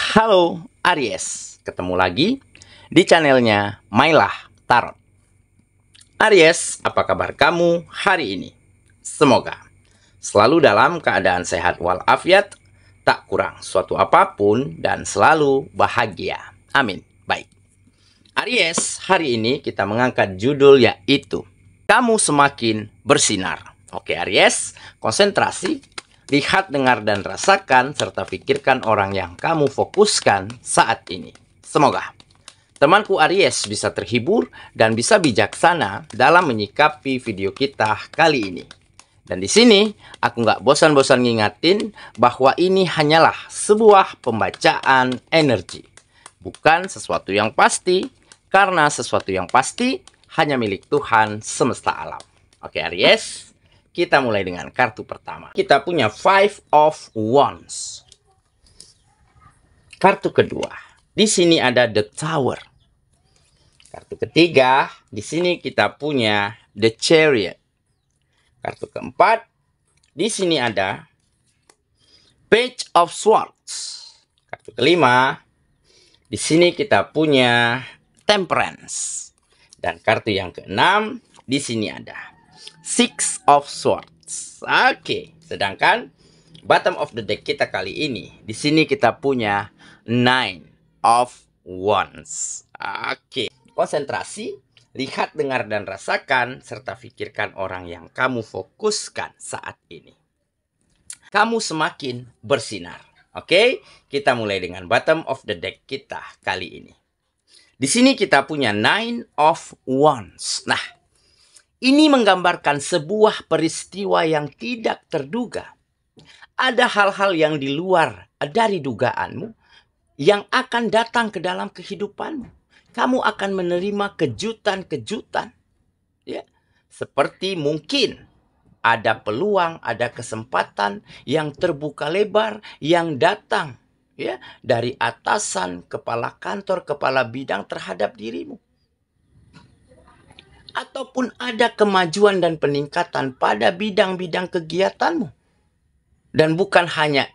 Halo Aries, ketemu lagi di channelnya Mailah Tarot. Aries, apa kabar kamu hari ini? Semoga selalu dalam keadaan sehat walafiat, tak kurang suatu apapun, dan selalu bahagia. Amin. Baik, Aries, hari ini kita mengangkat judul yaitu Kamu Semakin Bersinar. Oke Aries, konsentrasi. Lihat, dengar, dan rasakan, serta pikirkan orang yang kamu fokuskan saat ini. Semoga temanku Aries bisa terhibur dan bisa bijaksana dalam menyikapi video kita kali ini. Dan di sini, aku nggak bosan-bosan ngingatin bahwa ini hanyalah sebuah pembacaan energi. Bukan sesuatu yang pasti, karena sesuatu yang pasti hanya milik Tuhan semesta alam. Oke Aries, kita mulai dengan kartu pertama. Kita punya Five of Wands. Kartu kedua, di sini ada The Tower. Kartu ketiga, di sini kita punya The Chariot. Kartu keempat, di sini ada Page of Swords. Kartu kelima, di sini kita punya Temperance. Dan kartu yang keenam, di sini ada Six of Swords. Oke, sedangkan bottom of the deck kita kali ini, di sini kita punya Nine of Wands. Oke, konsentrasi, lihat, dengar, dan rasakan, serta pikirkan orang yang kamu fokuskan saat ini. Kamu semakin bersinar. Oke, kita mulai dengan bottom of the deck kita kali ini. Di sini kita punya Nine of Wands. Nah, ini menggambarkan sebuah peristiwa yang tidak terduga. Ada hal-hal yang di luar dari dugaanmu yang akan datang ke dalam kehidupanmu. Kamu akan menerima kejutan-kejutan. Ya, seperti mungkin ada peluang, ada kesempatan yang terbuka lebar yang datang ya dari atasan, kepala kantor, kepala bidang terhadap dirimu. Ataupun ada kemajuan dan peningkatan pada bidang-bidang kegiatanmu. Dan bukan hanya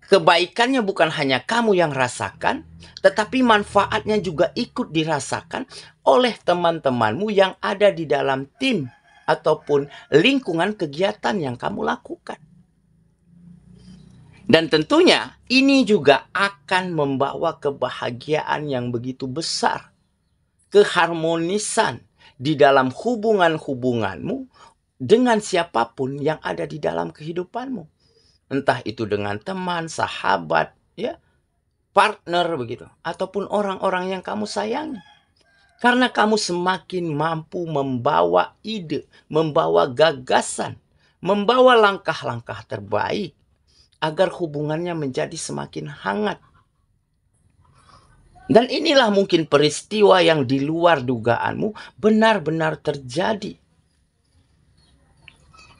kebaikannya bukan hanya kamu yang rasakan, tetapi manfaatnya juga ikut dirasakan oleh teman-temanmu yang ada di dalam tim ataupun lingkungan kegiatan yang kamu lakukan. Dan tentunya ini juga akan membawa kebahagiaan yang begitu besar, keharmonisan di dalam hubungan-hubunganmu dengan siapapun yang ada di dalam kehidupanmu. Entah itu dengan teman, sahabat, ya, partner begitu, ataupun orang-orang yang kamu sayangi. Karena kamu semakin mampu membawa ide, membawa gagasan, membawa langkah-langkah terbaik agar hubungannya menjadi semakin hangat. Dan inilah mungkin peristiwa yang di luar dugaanmu benar-benar terjadi.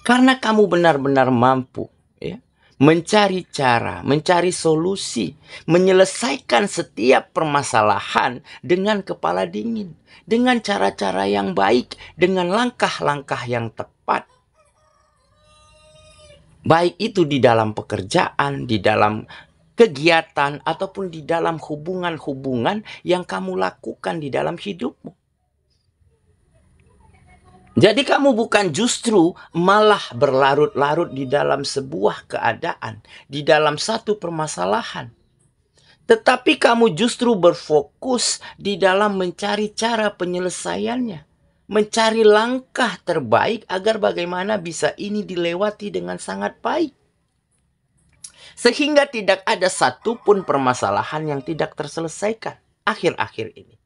Karena kamu benar-benar mampu ya, mencari cara, mencari solusi, menyelesaikan setiap permasalahan dengan kepala dingin, dengan cara-cara yang baik, dengan langkah-langkah yang tepat. Baik itu di dalam pekerjaan, di dalam kegiatan, ataupun di dalam hubungan-hubungan yang kamu lakukan di dalam hidupmu. Jadi kamu bukan justru malah berlarut-larut di dalam sebuah keadaan, di dalam satu permasalahan. Tetapi kamu justru berfokus di dalam mencari cara penyelesaiannya. Mencari langkah terbaik agar bagaimana bisa ini dilewati dengan sangat baik. Sehingga tidak ada satupun permasalahan yang tidak terselesaikan akhir-akhir ini.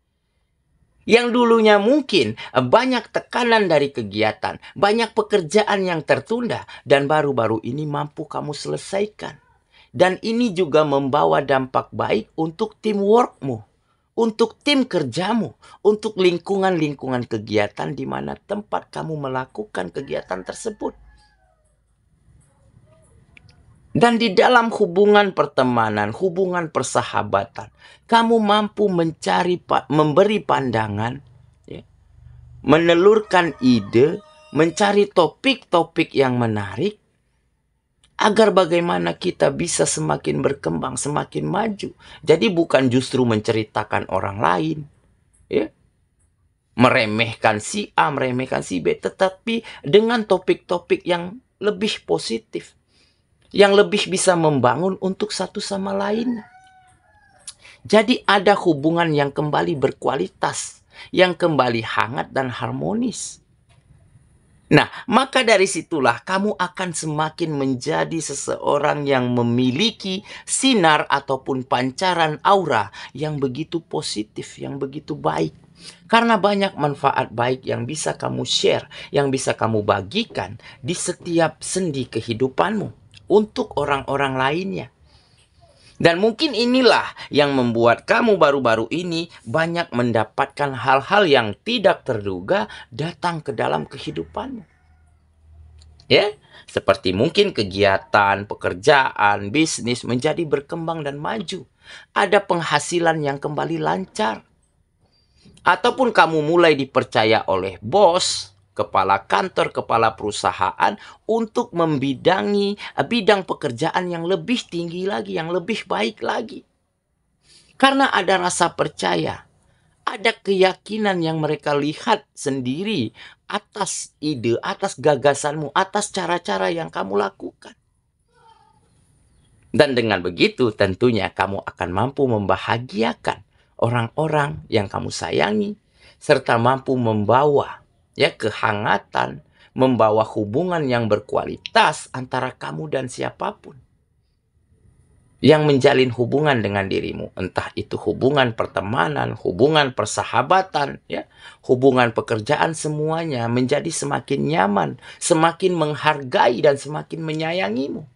Yang dulunya mungkin banyak tekanan dari kegiatan, banyak pekerjaan yang tertunda, dan baru-baru ini mampu kamu selesaikan. Dan ini juga membawa dampak baik untuk teamworkmu, untuk tim kerjamu, untuk lingkungan-lingkungan kegiatan di mana tempat kamu melakukan kegiatan tersebut. Dan di dalam hubungan pertemanan, hubungan persahabatan, kamu mampu memberi pandangan, ya, menelurkan ide, mencari topik-topik yang menarik, agar bagaimana kita bisa semakin berkembang, semakin maju. Jadi bukan justru menceritakan orang lain, ya, meremehkan si A, meremehkan si B, tetapi dengan topik-topik yang lebih positif, yang lebih bisa membangun untuk satu sama lain. Jadi ada hubungan yang kembali berkualitas, yang kembali hangat dan harmonis. Nah, maka dari situlah kamu akan semakin menjadi seseorang yang memiliki sinar ataupun pancaran aura yang begitu positif, yang begitu baik. Karena banyak manfaat baik yang bisa kamu share, yang bisa kamu bagikan di setiap sendi kehidupanmu untuk orang-orang lainnya. Dan mungkin inilah yang membuat kamu baru-baru ini banyak mendapatkan hal-hal yang tidak terduga datang ke dalam kehidupanmu. Ya, seperti mungkin kegiatan, pekerjaan, bisnis menjadi berkembang dan maju. Ada penghasilan yang kembali lancar. Ataupun kamu mulai dipercaya oleh bos, kepala kantor, kepala perusahaan untuk membidangi bidang pekerjaan yang lebih tinggi lagi, yang lebih baik lagi. Karena ada rasa percaya, ada keyakinan yang mereka lihat sendiri atas ide, atas gagasanmu, atas cara-cara yang kamu lakukan. Dan dengan begitu tentunya kamu akan mampu membahagiakan orang-orang yang kamu sayangi, serta mampu membawa kehangatan, membawa hubungan yang berkualitas antara kamu dan siapapun yang menjalin hubungan dengan dirimu, entah itu hubungan pertemanan, hubungan persahabatan, hubungan pekerjaan, semuanya menjadi semakin nyaman, semakin menghargai dan semakin menyayangimu.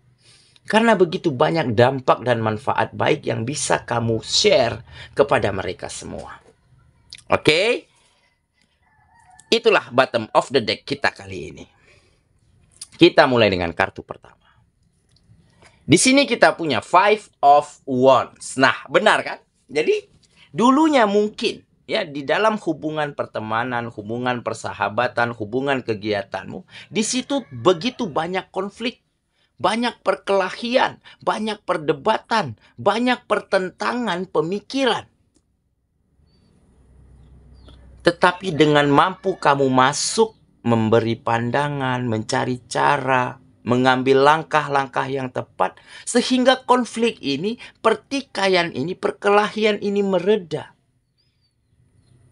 Karena begitu banyak dampak dan manfaat baik yang bisa kamu share kepada mereka semua. Oke? Itulah bottom of the deck kita kali ini. Kita mulai dengan kartu pertama. Di sini kita punya Five of Wands. Nah, benar kan? Jadi, dulunya mungkin di dalam hubungan pertemanan, hubungan persahabatan, hubungan kegiatanmu, di situ begitu banyak konflik, banyak perkelahian, banyak perdebatan, banyak pertentangan pemikiran. Tetapi dengan mampu kamu masuk, memberi pandangan, mencari cara, mengambil langkah-langkah yang tepat, sehingga konflik ini, pertikaian ini, perkelahian ini mereda.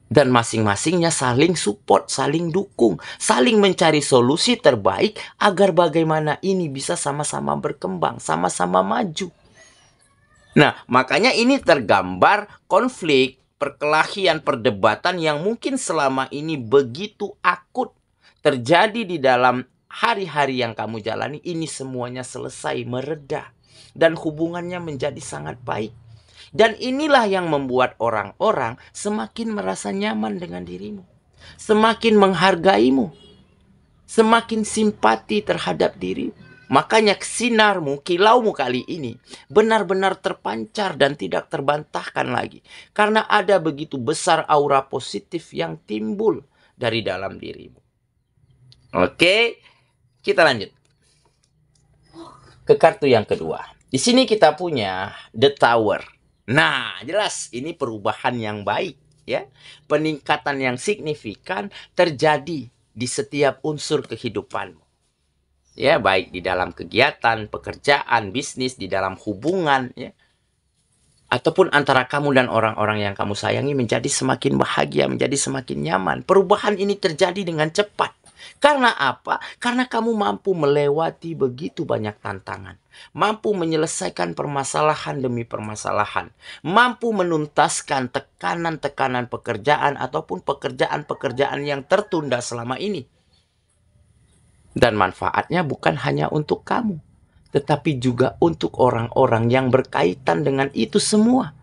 Dan masing-masingnya saling support, saling dukung, saling mencari solusi terbaik agar bagaimana ini bisa sama-sama berkembang, sama-sama maju. Nah, makanya ini tergambar konflik, perkelahian, perdebatan yang mungkin selama ini begitu akut terjadi di dalam hari-hari yang kamu jalani, ini semuanya selesai, mereda, dan hubungannya menjadi sangat baik. Dan inilah yang membuat orang-orang semakin merasa nyaman dengan dirimu, semakin menghargaimu, semakin simpati terhadap dirimu. Makanya sinarmu, kilaumu kali ini benar-benar terpancar dan tidak terbantahkan lagi. Karena ada begitu besar aura positif yang timbul dari dalam dirimu. Oke, kita lanjut ke kartu yang kedua. Di sini kita punya The Tower. Nah, jelas ini perubahan yang baik, ya. Peningkatan yang signifikan terjadi di setiap unsur kehidupanmu. Ya, baik di dalam kegiatan, pekerjaan, bisnis, di dalam hubungan, ya. Ataupun antara kamu dan orang-orang yang kamu sayangi menjadi semakin bahagia, menjadi semakin nyaman. Perubahan ini terjadi dengan cepat. Karena apa? Karena kamu mampu melewati begitu banyak tantangan. Mampu menyelesaikan permasalahan demi permasalahan. Mampu menuntaskan tekanan-tekanan pekerjaan ataupun pekerjaan-pekerjaan yang tertunda selama ini. Dan manfaatnya bukan hanya untuk kamu, tetapi juga untuk orang-orang yang berkaitan dengan itu semua.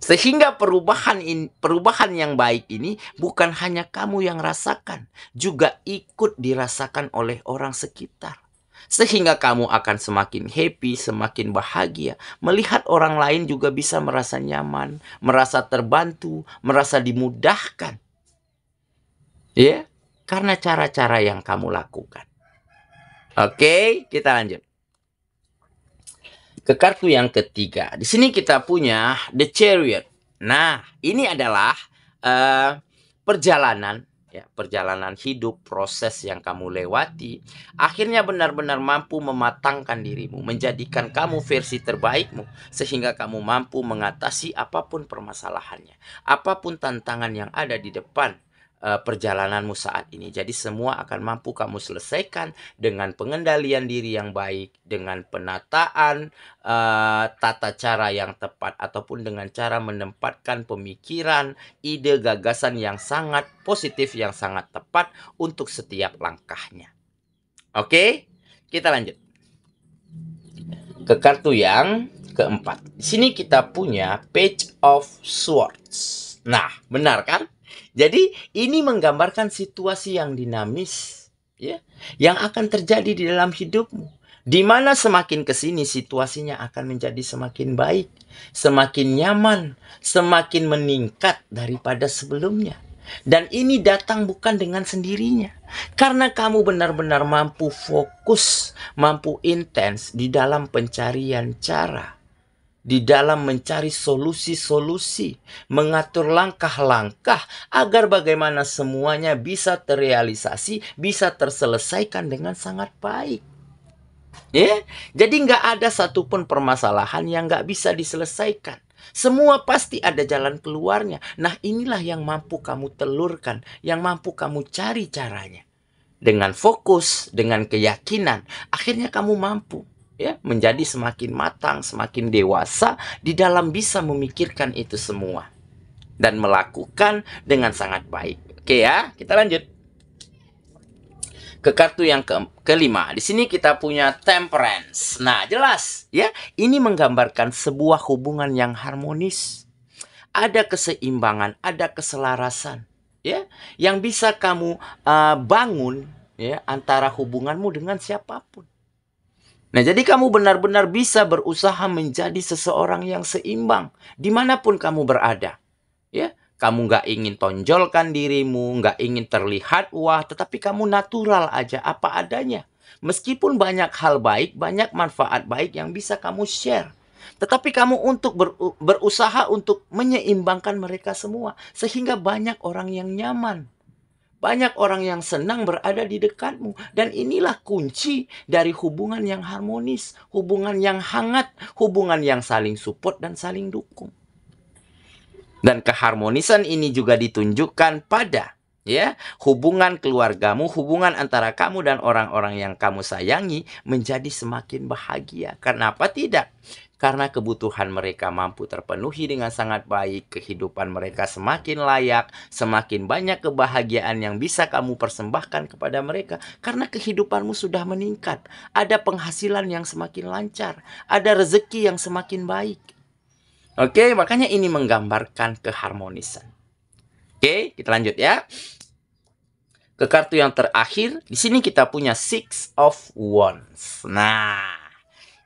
Sehingga perubahan yang baik ini bukan hanya kamu yang rasakan, juga ikut dirasakan oleh orang sekitar. Sehingga kamu akan semakin happy, semakin bahagia, melihat orang lain juga bisa merasa nyaman, merasa terbantu, merasa dimudahkan. Ya, karena cara-cara yang kamu lakukan. Oke, kita lanjut ke kartu yang ketiga. Di sini kita punya The Chariot. Nah, ini adalah perjalanan, ya, perjalanan hidup, proses yang kamu lewati. Akhirnya benar-benar mampu mematangkan dirimu, menjadikan kamu versi terbaikmu, sehingga kamu mampu mengatasi apapun permasalahannya, apapun tantangan yang ada di depan perjalananmu saat ini. Jadi semua akan mampu kamu selesaikan dengan pengendalian diri yang baik, dengan penataan tata cara yang tepat, ataupun dengan cara menempatkan pemikiran, ide, gagasan yang sangat positif, yang sangat tepat untuk setiap langkahnya. Oke, kita lanjut ke kartu yang keempat. Di sini kita punya Page of Swords. Nah, benar kan? Jadi ini menggambarkan situasi yang dinamis, ya, yang akan terjadi di dalam hidupmu. Di mana semakin kesini situasinya akan menjadi semakin baik, semakin nyaman, semakin meningkat daripada sebelumnya. Dan ini datang bukan dengan sendirinya, karena kamu benar-benar mampu fokus, mampu intens di dalam pencarian cara, di dalam mencari solusi-solusi, mengatur langkah-langkah agar bagaimana semuanya bisa terrealisasi, bisa terselesaikan dengan sangat baik. Ya, jadi nggak ada satupun permasalahan yang nggak bisa diselesaikan. Semua pasti ada jalan keluarnya. Nah, inilah yang mampu kamu telurkan, yang mampu kamu cari caranya. Dengan fokus, dengan keyakinan, akhirnya kamu mampu, ya, menjadi semakin matang, semakin dewasa di dalam bisa memikirkan itu semua dan melakukan dengan sangat baik. Oke ya, kita lanjut ke kartu yang kelima. Di sini kita punya Temperance. Nah, jelas ya, ini menggambarkan sebuah hubungan yang harmonis. Ada keseimbangan, ada keselarasan, ya, yang bisa kamu bangun, ya, antara hubunganmu dengan siapapun. Nah, jadi kamu benar-benar bisa berusaha menjadi seseorang yang seimbang dimanapun kamu berada, ya. Kamu nggak ingin tonjolkan dirimu, nggak ingin terlihat wah, tetapi kamu natural aja apa adanya. Meskipun banyak hal baik, banyak manfaat baik yang bisa kamu share. Tetapi kamu untuk berusaha untuk menyeimbangkan mereka semua. Sehingga banyak orang yang nyaman. Banyak orang yang senang berada di dekatmu. Dan inilah kunci dari hubungan yang harmonis, hubungan yang hangat, hubungan yang saling support dan saling dukung. Dan keharmonisan ini juga ditunjukkan pada, ya, hubungan keluargamu, hubungan antara kamu dan orang-orang yang kamu sayangi menjadi semakin bahagia. Kenapa tidak? Karena kebutuhan mereka mampu terpenuhi dengan sangat baik, kehidupan mereka semakin layak, semakin banyak kebahagiaan yang bisa kamu persembahkan kepada mereka. Karena kehidupanmu sudah meningkat, ada penghasilan yang semakin lancar, ada rezeki yang semakin baik. Oke, makanya ini menggambarkan keharmonisan. Oke, kita lanjut ya. Ke kartu yang terakhir, di sini kita punya Six of Wands. Nah,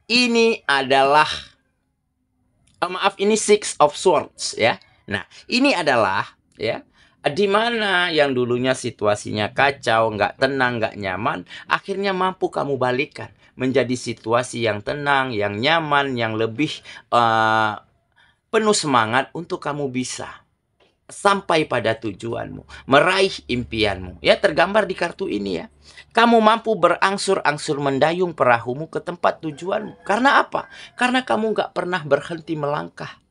ini adalah ini Six of Swords ya. Nah, ini adalah, ya, di mana yang dulunya situasinya kacau, nggak tenang, nggak nyaman, akhirnya mampu kamu balikan menjadi situasi yang tenang, yang nyaman, yang lebih penuh semangat untuk kamu bisa sampai pada tujuanmu, meraih impianmu. Ya, tergambar di kartu ini ya. Kamu mampu berangsur-angsur mendayung perahumu ke tempat tujuanmu. Karena apa? Karena kamu nggak pernah berhenti melangkah.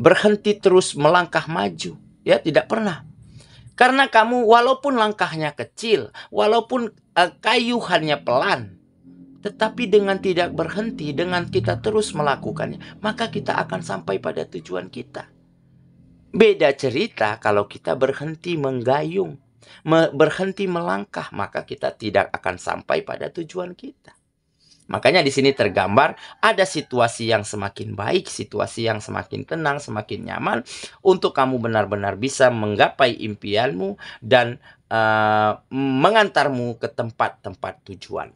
Berhenti terus melangkah maju. Ya, tidak pernah. Karena kamu walaupun langkahnya kecil, walaupun kayuhannya pelan, tetapi dengan tidak berhenti, dengan kita terus melakukannya, maka kita akan sampai pada tujuan kita. Beda cerita kalau kita berhenti menggayung, berhenti melangkah, maka kita tidak akan sampai pada tujuan kita. Makanya di sini tergambar ada situasi yang semakin baik, situasi yang semakin tenang, semakin nyaman untuk kamu benar-benar bisa menggapai impianmu dan mengantarmu ke tempat-tempat tujuan.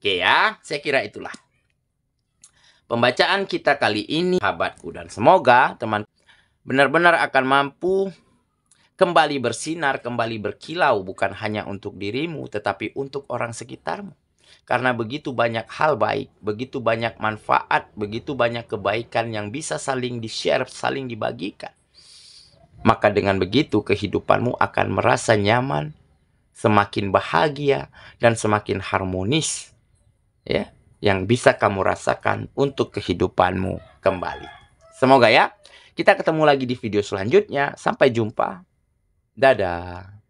Oke ya, saya kira itulah pembacaan kita kali ini, sahabatku, dan semoga teman benar-benar akan mampu kembali bersinar, kembali berkilau, bukan hanya untuk dirimu, tetapi untuk orang sekitarmu. Karena begitu banyak hal baik, begitu banyak manfaat, begitu banyak kebaikan yang bisa saling di-share, saling dibagikan. Maka dengan begitu kehidupanmu akan merasa nyaman, semakin bahagia, dan semakin harmonis. Ya, yang bisa kamu rasakan untuk kehidupanmu kembali. Semoga ya, kita ketemu lagi di video selanjutnya. Sampai jumpa. Dadah.